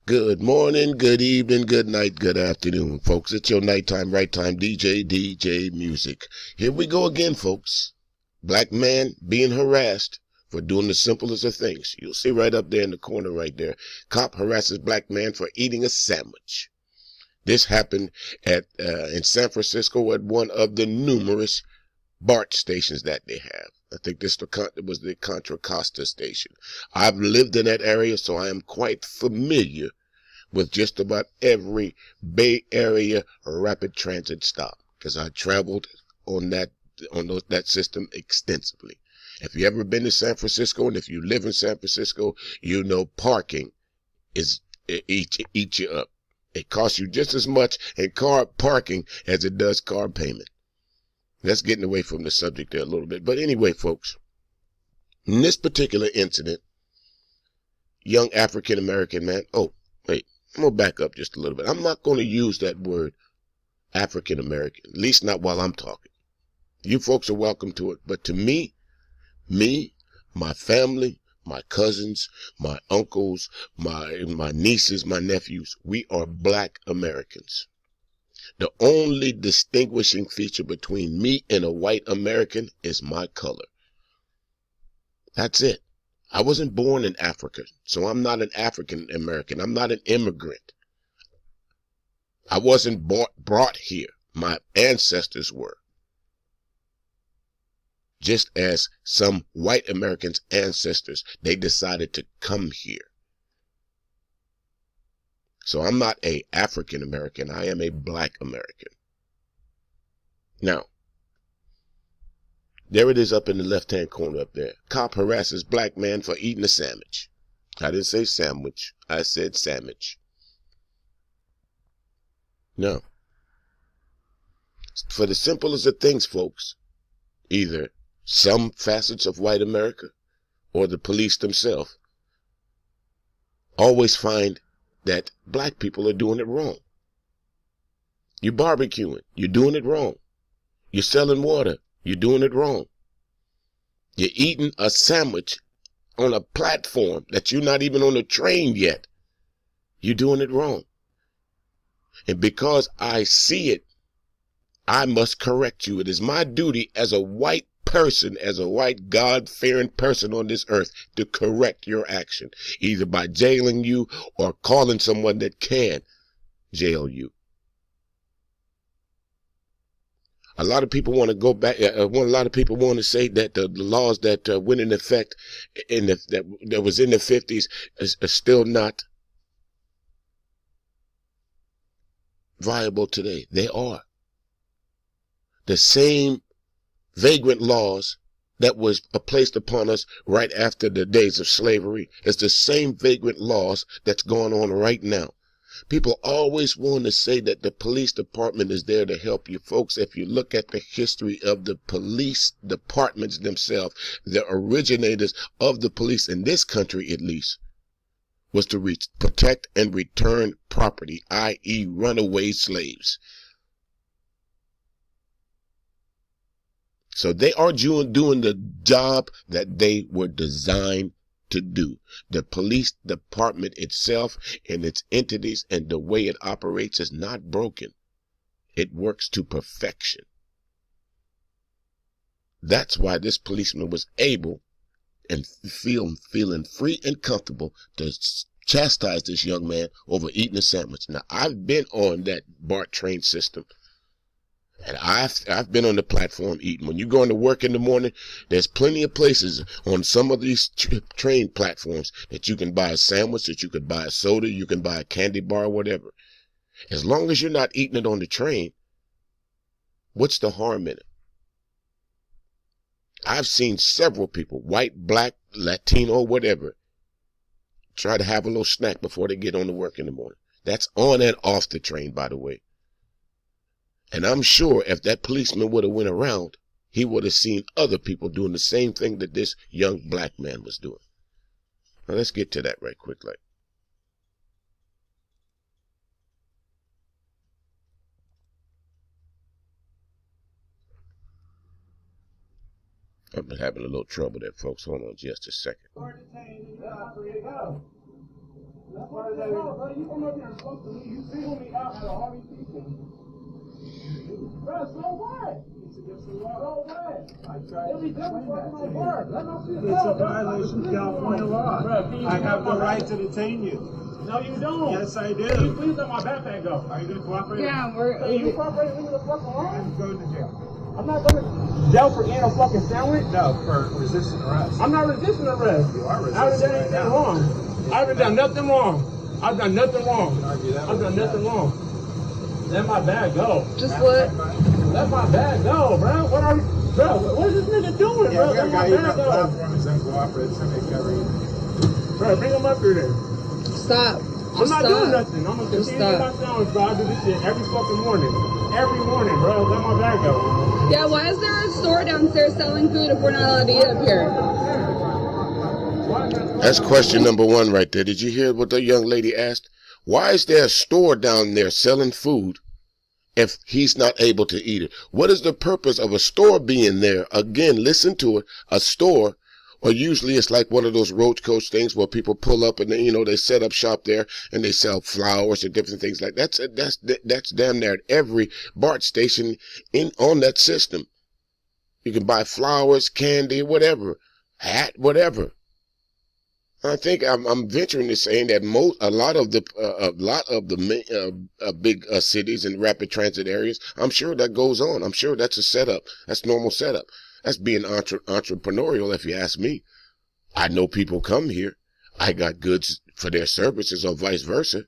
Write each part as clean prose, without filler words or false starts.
Good morning, good evening, good night, good afternoon, folks. It's your nighttime, right time DJ Music. Here we go again, folks. Black man being harassed for doing the simplest of things. You'll see right up there in the corner right there. Cop harasses black man for eating a sandwich. This happened in San Francisco at one of the numerous BART stations that they have. I think this was the Contra Costa station. I've lived in that area, so I am quite familiar with just about every Bay Area rapid transit stop because I traveled on that system extensively. If you ever been to San Francisco and if you live in San Francisco, you know parking it eats you up. It costs you just as much in car parking as it does car payment. That's getting away from the subject there a little bit. But anyway, folks, in this particular incident, young African American man, wait, I'm going to back up just a little bit. I'm not going to use that word African American, at least not while I'm talking. You folks are welcome to it. But to me, my family, my cousins, my uncles, my nieces, my nephews, we are black Americans. The only distinguishing feature between me and a white American is my color. That's it. I wasn't born in Africa, so I'm not an African American. I'm not an immigrant. I wasn't brought here. My ancestors were. Just as some white Americans' ancestors, they decided to come here. So I'm not an African American. I am a black American. Now, there it is up in the left-hand corner up there. Cop harasses black man for eating a sandwich. I didn't say sandwich. I said sandwich. No. For the simplest of things, folks, either some facets of white America or the police themselves always find that black people are doing it wrong. You're barbecuing. You're doing it wrong. You're selling water. You're doing it wrong. You're eating a sandwich on a platform that you're not even on a train yet. You're doing it wrong. And because I see it, I must correct you. It is my duty as a white person, as a white God-fearing person on this earth, to correct your action, either by jailing you or calling someone that can jail you. A lot of people want to go back. A lot of people want to say that the laws that went in effect that was in the 50s are still not viable today. They are. The same vagrant laws that was placed upon us right after the days of slavery is the same vagrant laws that's going on right now. People always want to say that the police department is there to help you. Folks, if you look at the history of the police departments themselves, the originators of the police in this country at least was to protect and return property, i.e. runaway slaves. So they are doing the job that they were designed to do. The police department itself and its entities and the way it operates is not broken. It works to perfection. That's why this policeman was able and feeling free and comfortable to chastise this young man over eating a sandwich. Now, I've been on that BART train system. And I've been on the platform eating. When you're going to work in the morning, there's plenty of places on some of these train platforms that you can buy a sandwich, that you can buy a soda, you can buy a candy bar, whatever. As long as you're not eating it on the train, what's the harm in it? I've seen several people, white, black, Latino, whatever, try to have a little snack before they get on to work in the morning. That's on and off the train, by the way. And I'm sure if that policeman would have went around, he would have seen other people doing the same thing that this young black man was doing. Now let's get to that right quickly. I've been having a little trouble there, folks. Hold on just a second. You come up here and talk to me. You single me out out of all these people. Bro, so what? So what? Every day we working on BART. Let me see the It's a violation of California law. I have the right to detain you. No, you don't. Yes, I do. Can you please let my backpack go? Are you going to cooperate? Yeah, Can you cooperate with me the fuck alone? I'm going to jail. I'm not going to jail for eating a fucking sandwich. No, for resisting arrest. I'm not resisting arrest. You are I haven't done resisting right anything now. wrong. I haven't done nothing wrong. I've done nothing wrong. I've done nothing wrong. Let my bag go. Just what? Let my bag go, bro. What are you, bro? What is this nigga doing, Yeah, bro? we got Let a my guy here bag on the go. platform who's uncooperative. Somebody cover you. Bro, bring him up here then. Stop. I'm Just not stop. doing nothing. I'm gonna Just continue my stop. sandwich, bro. I do this shit every fucking morning. Every morning, bro. Let my bag go. Yeah, why is there a store downstairs selling food if we're not allowed to eat up here? That's question number one right there. Did you hear what the young lady asked? Why is there a store down there selling food if he's not able to eat it? What is the purpose of a store being there? Again, listen to it. A store, or usually it's like one of those roach coach things where people pull up and then, they set up shop there and they sell flowers and different things like that. That's damn near at every BART station on that system. You can buy flowers, candy, whatever, hat, whatever. I think I'm venturing to saying that a lot of the big cities and rapid transit areas, I'm sure that goes on. I'm sure that's a setup. That's normal setup. That's being entrepreneurial, if you ask me. I know people come here. I got goods for their services, or vice versa.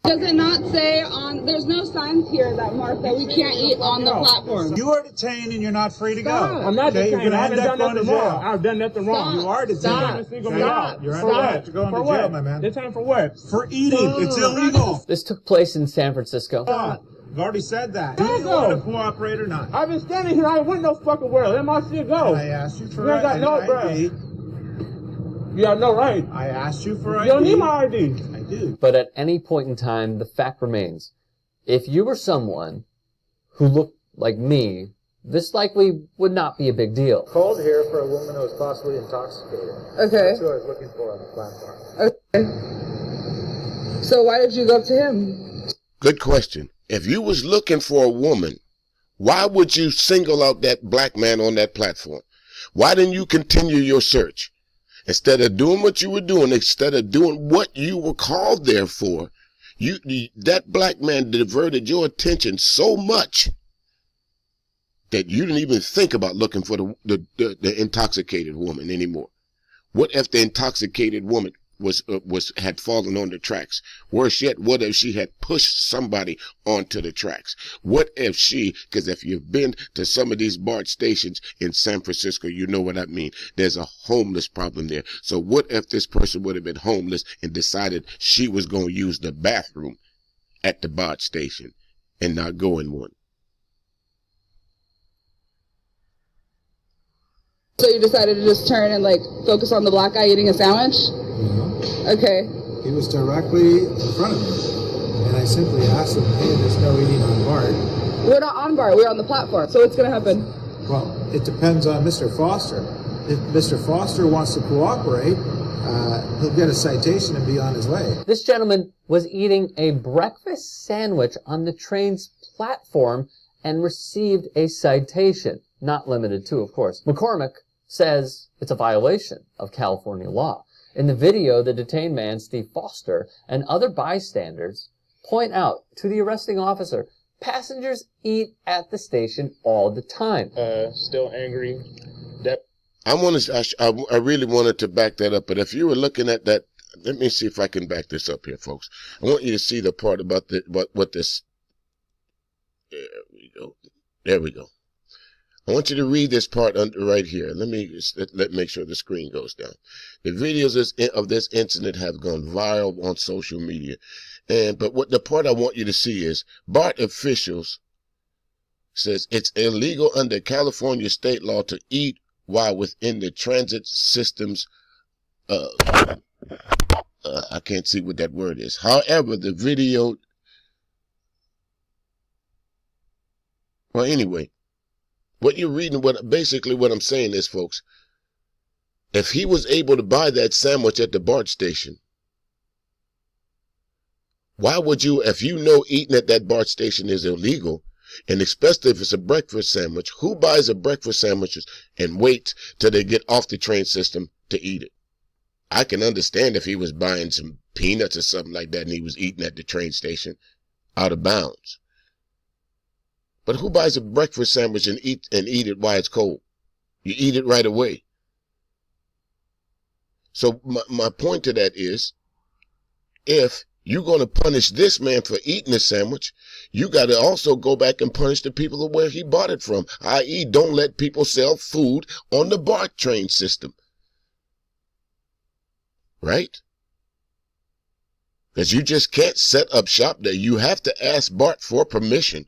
Does it not say on, there's no signs here that mark that we can't eat on the platform? You are detained and you're not free to go. Stop. I'm not Okay, detained. you're I going to haven't end up done going to nothing wrong. jail. I've done nothing wrong. Stop. You are detained. Stop. Single me Stop. out. You're For under what? to go into For jail, what? my man. Detained for what? For eating. It's illegal. This took place in San Francisco. Stop. I've already said that. Do you Go. want to cooperate or not? I've been standing here. I ain't went no fucking where. Let my shit go. I asked you for You ain't got no, ID. bro. You have no right. I asked you for ID. You don't need my ID. I do. But at any point in time, the fact remains, if you were someone who looked like me, this likely would not be a big deal. Called here for a woman who was possibly intoxicated. Okay. That's who I was looking for on the platform. Okay. So why did you go up to him? Good question. If you was looking for a woman, why would you single out that black man on that platform? Why didn't you continue your search? Instead of doing what you were doing, instead of doing what you were called there for, that black man diverted your attention so much that you didn't even think about looking for the intoxicated woman anymore. What if the intoxicated woman had fallen on the tracks? Worse yet, what if she had pushed somebody onto the tracks? What if because if you've been to some of these BART stations in San Francisco, you know what I mean. There's a homeless problem there. So what if this person would have been homeless and decided she was going to use the bathroom at the BART station and not go in one? So you decided to just turn and focus on the black guy eating a sandwich? Okay. He was directly in front of me. And I simply asked him, hey, there's no eating on BART. We're not on BART, we're on the platform. So what's going to happen? Well, it depends on Mr. Foster. If Mr. Foster wants to cooperate, he'll get a citation and be on his way. This gentleman was eating a breakfast sandwich on the train's platform and received a citation. Not limited to, of course. McCormick says it's a violation of California law. In the video, the detained man, Steve Foster, and other bystanders point out to the arresting officer, passengers eat at the station all the time. Still angry. I really wanted to back that up, but if you were looking at that, let me see if I can back this up here, folks. I want you to see the part about what this. There we go. There we go. I want you to read this part right here. Let make sure the screen goes down. The videos of this incident have gone viral on social media, but what the part I want you to see is BART officials says it's illegal under California state law to eat while within the transit system's. I can't see what that word is. However, the video. Well, anyway. What you're reading, basically what I'm saying is, folks, If he was able to buy that sandwich at the BART station, why would you, if you know eating at that BART station is illegal, and especially if it's a breakfast sandwich, who buys a breakfast sandwich and waits till they get off the train system to eat it? I can understand if he was buying some peanuts or something like that and he was eating at the train station out of bounds. But who buys a breakfast sandwich and eat it while it's cold? You eat it right away. So my point to that is, if you're going to punish this man for eating a sandwich, you got to also go back and punish the people where he bought it from, i.e. don't let people sell food on the BART train system. Right? Because you just can't set up shop there. You have to ask BART for permission.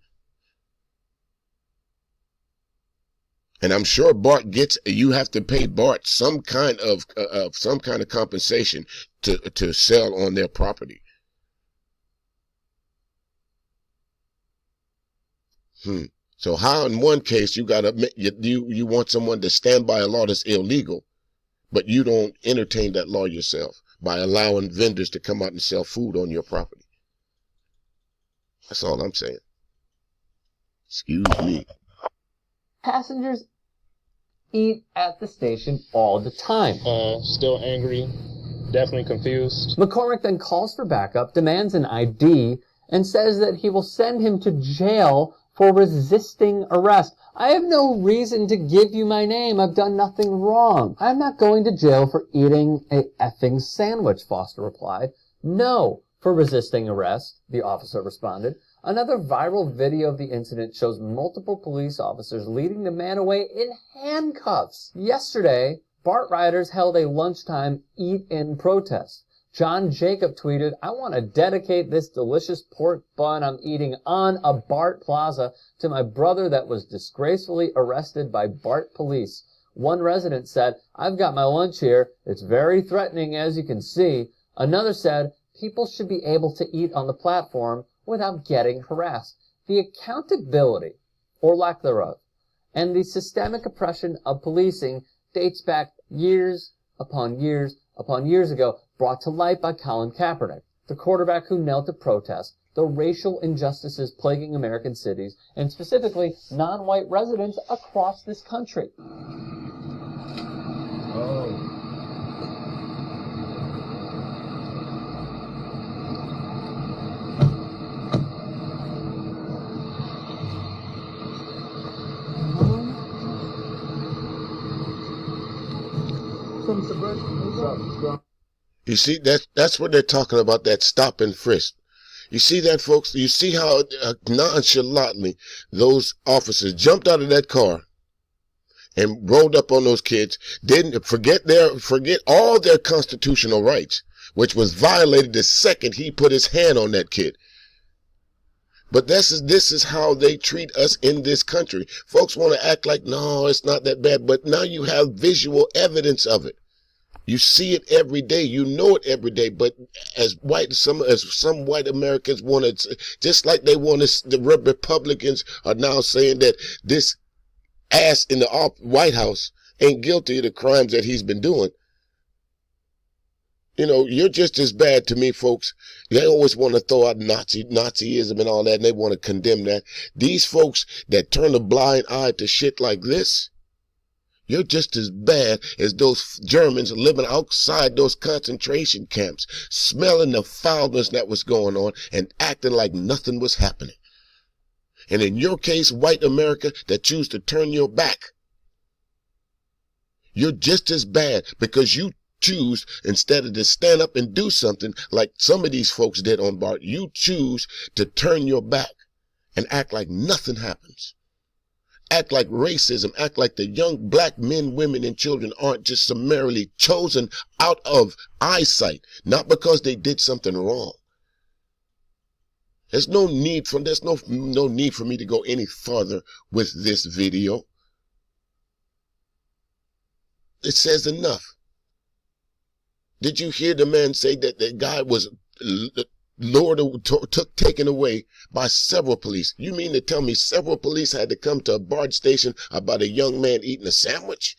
And I'm sure BART you have to pay BART some kind of compensation to sell on their property. So how in one case you want someone to stand by a law that's illegal, but you don't entertain that law yourself by allowing vendors to come out and sell food on your property? That's all I'm saying. Excuse me. Passengers eat at the station all the time. Still angry, definitely confused. McCormick then calls for backup, demands an ID, and says that he will send him to jail for resisting arrest. I have no reason to give you my name. I've done nothing wrong. I'm not going to jail for eating a effing sandwich, Foster replied. No, for resisting arrest, the officer responded. Another viral video of the incident shows multiple police officers leading the man away in handcuffs. Yesterday, BART riders held a lunchtime eat-in protest. John Jacob tweeted, "I want to dedicate this delicious pork bun I'm eating on a BART plaza to my brother that was disgracefully arrested by BART police." One resident said, "I've got my lunch here. It's very threatening, as you can see." Another said, "People should be able to eat on the platform without getting harassed." The accountability, or lack thereof, and the systemic oppression of policing dates back years upon years upon years ago, brought to light by Colin Kaepernick, the quarterback who knelt to protest the racial injustices plaguing American cities, and specifically non-white residents across this country. You see, that's what they're talking about, that stop and frisk. You see that, folks? You see how nonchalantly those officers jumped out of that car and rolled up on those kids, didn't forget all their constitutional rights, which was violated the second he put his hand on that kid. But this is how they treat us in this country. Folks want to act like, no, it's not that bad, but now you have visual evidence of it. You see it every day. You know it every day. But as some white Americans want to, just like they want to, the Republicans are now saying that this ass in the White House ain't guilty of the crimes that he's been doing. You know, you're just as bad to me, folks. They always want to throw out Nazism and all that, and they want to condemn that. These folks that turn a blind eye to shit like this, you're just as bad as those Germans living outside those concentration camps, smelling the foulness that was going on and acting like nothing was happening. And in your case, white America, that choose to turn your back, you're just as bad, because you choose, instead of to stand up and do something like some of these folks did on BART, you choose to turn your back and act like nothing happens. Act like racism, act like the young black men, women, and children aren't just summarily chosen out of eyesight, not because they did something wrong. There's no need for me to go any farther with this video. It says enough. Did you hear the man say that the guy was taken away by several police? You mean to tell me several police had to come to a BART station about a young man eating a sandwich?